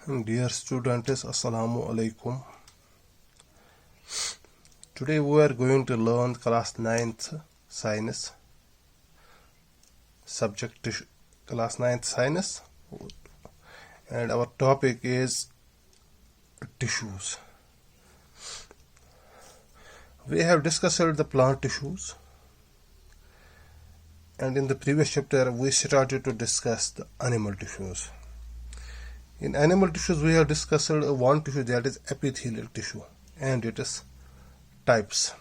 Dear students, Assalamu alaikum. Today we are going to learn class 9th science subject class 9th science, and our topic is tissues. We have discussed the plant tissues, and in the previous chapter we started to discuss the animal tissues. In animal tissues, we have discussed one tissue, that is epithelial tissue, and its types.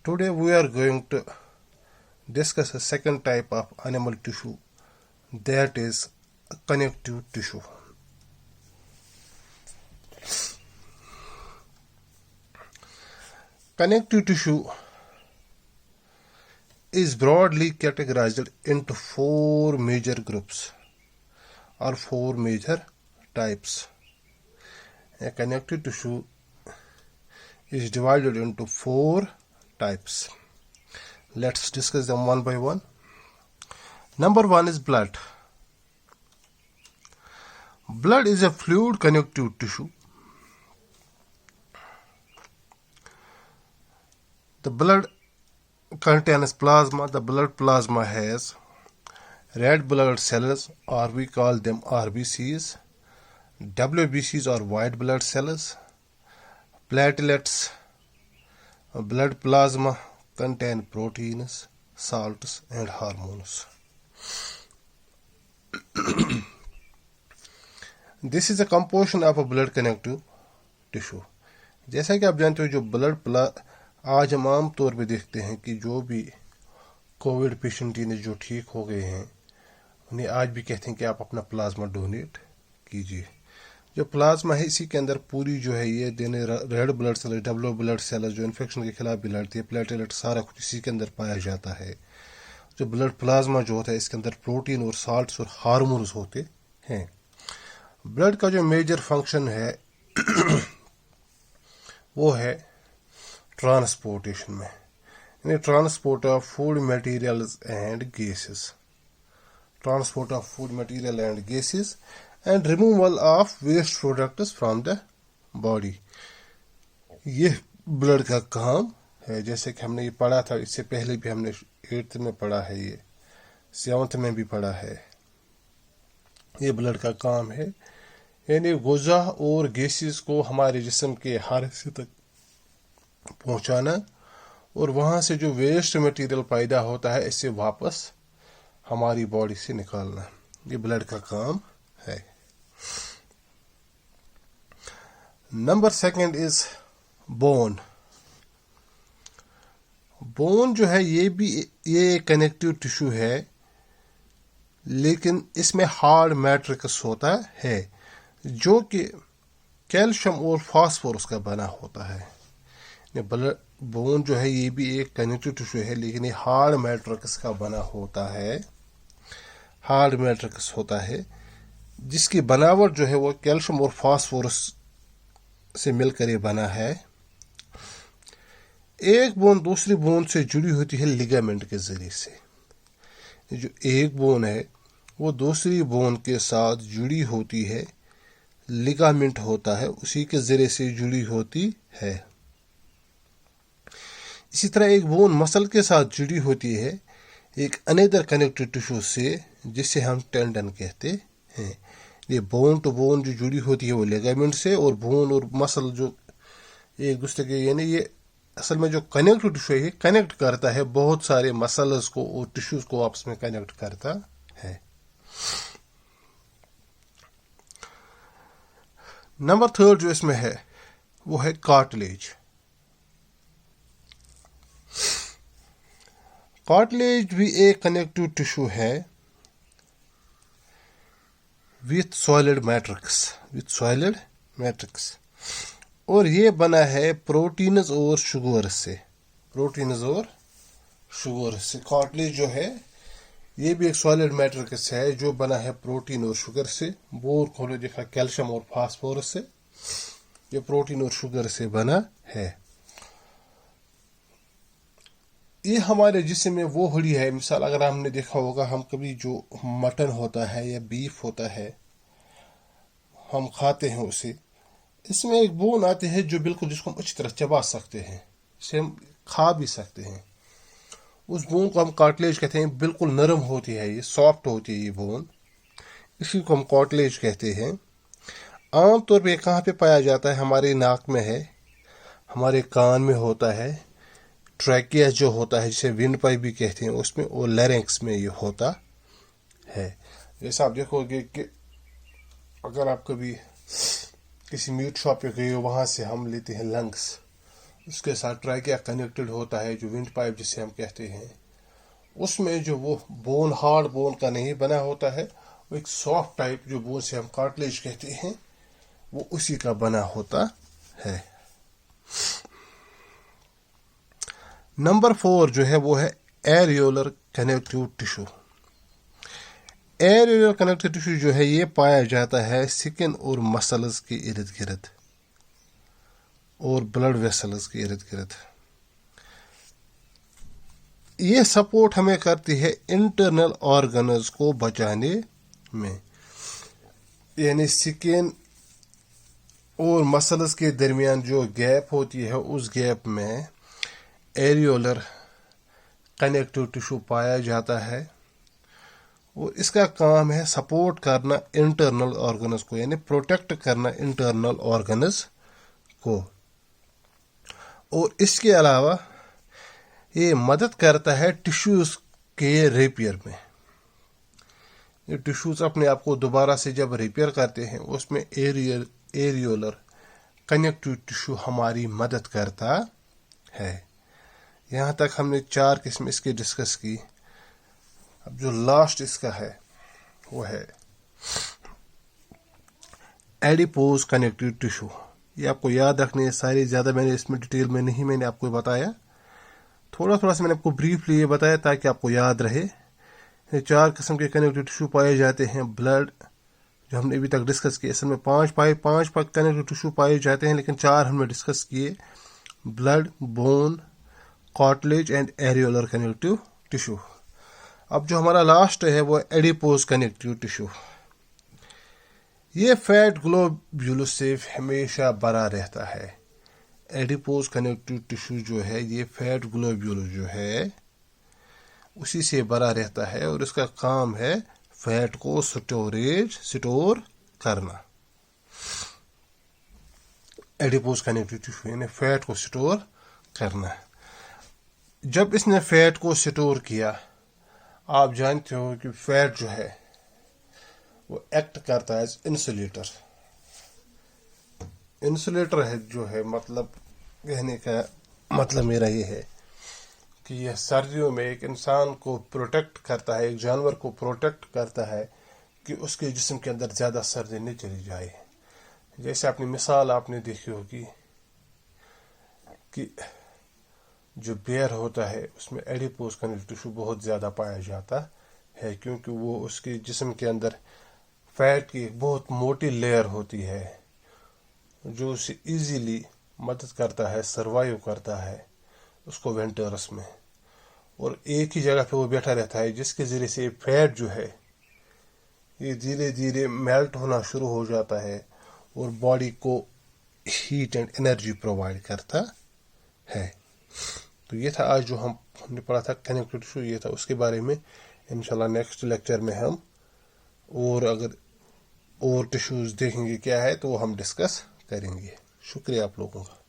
Today we are going to discuss a second type of animal tissue, that is connective tissue. Connective tissue is broadly categorized into four major groups or four major types. A connective tissue is divided into four types. Let's discuss them one by one. Number one is blood. Blood is a fluid connective tissue. The blood contains plasma. The blood plasma has red blood cells, or we call them RBCs, WBCs or white blood cells, platelets. Blood plasma contain proteins, salts and hormones. This is a composition of a blood connective tissue. जैसा कि आप जानते हो, जो blood आज हम आम तौर पे देखते हैं कि जो भी कोविड पेशेंट ने जो ठीक हो गए हैं, उन्हें आज भी कहते हैं कि आप अपना प्लाज्मा डोनेट कीजिए. जो प्लाज्मा है, इसी के अंदर पूरी जो है ये देने red blood cell, W blood cell जो इन्फेक्शन के खिलाफ भी लड़ती है, प्लेटलेट, सारा कुछ इसी के अंदर पाया जाता है. जो ब्लड प्लाज्मा जो होता है, इसके अंदर प्रोटीन और साल्ट्स और हार्मोन्स होते हैं. ब्लड का जो मेजर फंक्शन है वो है ट्रांसपोर्टेशन में, यानी transport of food materials and gases, transport of food material and gases and removal of waste products from the body. ये ब्लड का काम है. जैसे कि हमने ये पढ़ा था, इससे पहले भी हमने 8th में पढ़ा है, ये 7th में भी पढ़ा है. ये ब्लड का काम है, यानी गुज़ा और गैसेस को हमारे जिस्म के हर हिस्से तक पहुंचाना, और वहां से जो वेस्ट मटेरियल पैदा होता है इसे वापस हमारी बॉडी से निकालना. ये ब्लड का काम है. Number second is bone. Bone जो है ये कनेक्टिव टिश्यू है, लेकिन इसमें हार्ड मैट्रिक्स होता है जो कि कैल्शियम और फास्फोरस का बना होता है. बोन जो है ये भी एक कनेक्टिव टिश्यू है, लेकिन ये हार्ड मैट्रिक्स का बना होता है. हार्ड मैट्रिक्स होता है जिसकी बनावट जो है वो कैल्शियम और फास्फोरस से मिलकर ये बना है. एक बोन दूसरी बोन से जुड़ी होती है लिगामेंट के जरिए से. जो एक बोन है वो दूसरी बोन के साथ जुड़ी होती है, लिगामेंट होता है, उसी के जरिए से जुड़ी होती है. इसी तरह एक बोन मसल के साथ जुड़ी होती है एक अनदर कनेक्टिव टिश्यू से, जिसे हम टेंडन कहते हैं. ये बोन टू बोन जो जुड़ी होती है वो लिगामेंट से, और बोन और मसल जो एक दूसरे के, यानी ये असल में जो कनेक्टिव टिश्यू है, कनेक्ट करता है बहुत सारे मसल्स को और टिश्यूज को आपस में कनेक्ट करता है. नंबर थर्ड जो इसमें है वो है कार्टिलेज. कार्टिलेज भी एक कनेक्टिव टिश्यू है विथ सॉलिड मैट्रिक्स, और ये बना है प्रोटीन्स और शुगर से. कार्टिलेज जो है ये भी एक सॉलिड मैट्रिक्स है जो बना है प्रोटीन और शुगर से. बोर खोलो, देखा कैल्शियम और फास्फोरस से. ये प्रोटीन और शुगर से बना है. ये हमारे जिस्म में वो हड्डी है, मिसाल अगर हमने देखा होगा, हम कभी जो मटन होता है या बीफ होता है हम खाते हैं उसे, इसमें एक बोन आते हैं जो बिल्कुल जिसको हम अच्छी तरह चबा सकते हैं, इसे हम खा भी सकते हैं। उस बोन को हम कार्टिलेज कहते हैं। बिल्कुल नरम होती है, ये सॉफ्ट होती है ये बोन, इसी को हम कार्टिलेज कहते हैं। आम तौर पे कहाँ पे पाया जाता है? हमारे नाक में है, हमारे कान में होता है, ट्रैकिया जो होता है जिसे विंड पाइप भी कहते हैं उसमें, और लैरिंक्स में ये होता है। जैसा आप देखोगे कि अगर आप कभी किसी मीट शॉप पे गए हो, वहाँ से हम लेते हैं लंग्स, उसके साथ ट्रैकिया कनेक्टेड होता है जो विंड पाइप जिसे हम कहते हैं। उसमें जो वो बोन हार्ड बोन का नहीं बना होता है, वो एक सॉफ्ट टाइप जो बोन से हम कार्टिलेज कहते हैं, वो उसी का बना होता है। नंबर 4 जो है वो है areolar connective tissue. Areolar connective tissue जो है ये पाया जाता है स्किन और मसल्स के इर्द गिर्द और ब्लड वेसल्स के इर्द गिर्द। ये सपोर्ट हमें करती है इंटरनल ऑर्गन्स को बचाने में, यानी स्किन और मसल्स के दरमियान जो गैप होती है उस गैप में एरियोलर कनेक्टिव टिश्यू पाया जाता है, और इसका काम है सपोर्ट करना इंटरनल ऑर्गन्स को, यानी प्रोटेक्ट करना इंटरनल ऑर्गन्स को। और इसके अलावा ये मदद करता है टिश्यूज के रिपेयर में। ये टिश्यूज अपने आप को दोबारा से जब रिपेयर करते हैं उसमें एरियोलर कनेक्टिव टिश्यू हमारी मदद करता है। यहाँ तक हमने 4 किस्म इसकी डिस्कस की। अब जो लास्ट इसका है वो है एडिपोज कनेक्टिव टिश्यू। ये आपको याद रखने सारी, ज़्यादा मैंने इसमें डिटेल में नहीं मैंने आपको बताया, थोड़ा थोड़ा सा मैंने आपको ब्रीफली ये बताया ताकि आपको याद रहे। ये 4 किस्म के कनेक्टिव टिश्यू पाए जाते हैं। ब्लड जो हमने अभी तक डिस्कस किए, इसमें 5 कनेक्टिव टिश्यू पाए जाते हैं, लेकिन 4 हमने डिस्कस किए: blood, bone, cartilage and areolar connective tissue. अब जो हमारा लास्ट है वो एडिपोज कनेक्टिव टिश्यू। ये फैट ग्लोब्यूल से हमेशा भरा रहता है। एडिपोज कनेक्टिव टिश्यू जो है ये फैट ग्लोब्यूल जो है उसी से भरा रहता है, और इसका काम है फैट को स्टोर करना। एडिपोज कनेक्टिव टिश्यू यानी फैट को स्टोर करना। जब इसने फैट को स्टोर किया, आप जानते हो कि फैट जो है वो एक्ट करता है इंसुलेटर। इंसुलेटर है जो है, मतलब कहने का मतलब मेरा ये है कि यह सर्दियों में एक इंसान को प्रोटेक्ट करता है, एक जानवर को प्रोटेक्ट करता है कि उसके जिस्म के अंदर ज़्यादा सर्दी नहीं चली जाए। जैसे अपनी मिसाल आपने देखी होगी कि जो बेयर होता है उसमें एडिपोज कनेक्टिव टिश्यू बहुत ज़्यादा पाया जाता है, क्योंकि वो उसके जिस्म के अंदर फैट की बहुत मोटी लेयर होती है जो उसे इजीली मदद करता है, सरवाइव करता है उसको विंटर्स में, और एक ही जगह पे वो बैठा रहता है, जिसके ज़रिए से फैट जो है ये धीरे धीरे मेल्ट होना शुरू हो जाता है और बॉडी को हीट एंड एनर्जी प्रोवाइड करता है। तो ये था आज जो हमने पढ़ा था कनेक्टिव टिश्यू, ये था उसके बारे में। इंशाल्लाह नेक्स्ट लेक्चर में हम और टिश्यूज देखेंगे क्या है तो वो हम डिस्कस करेंगे। शुक्रिया आप लोगों का।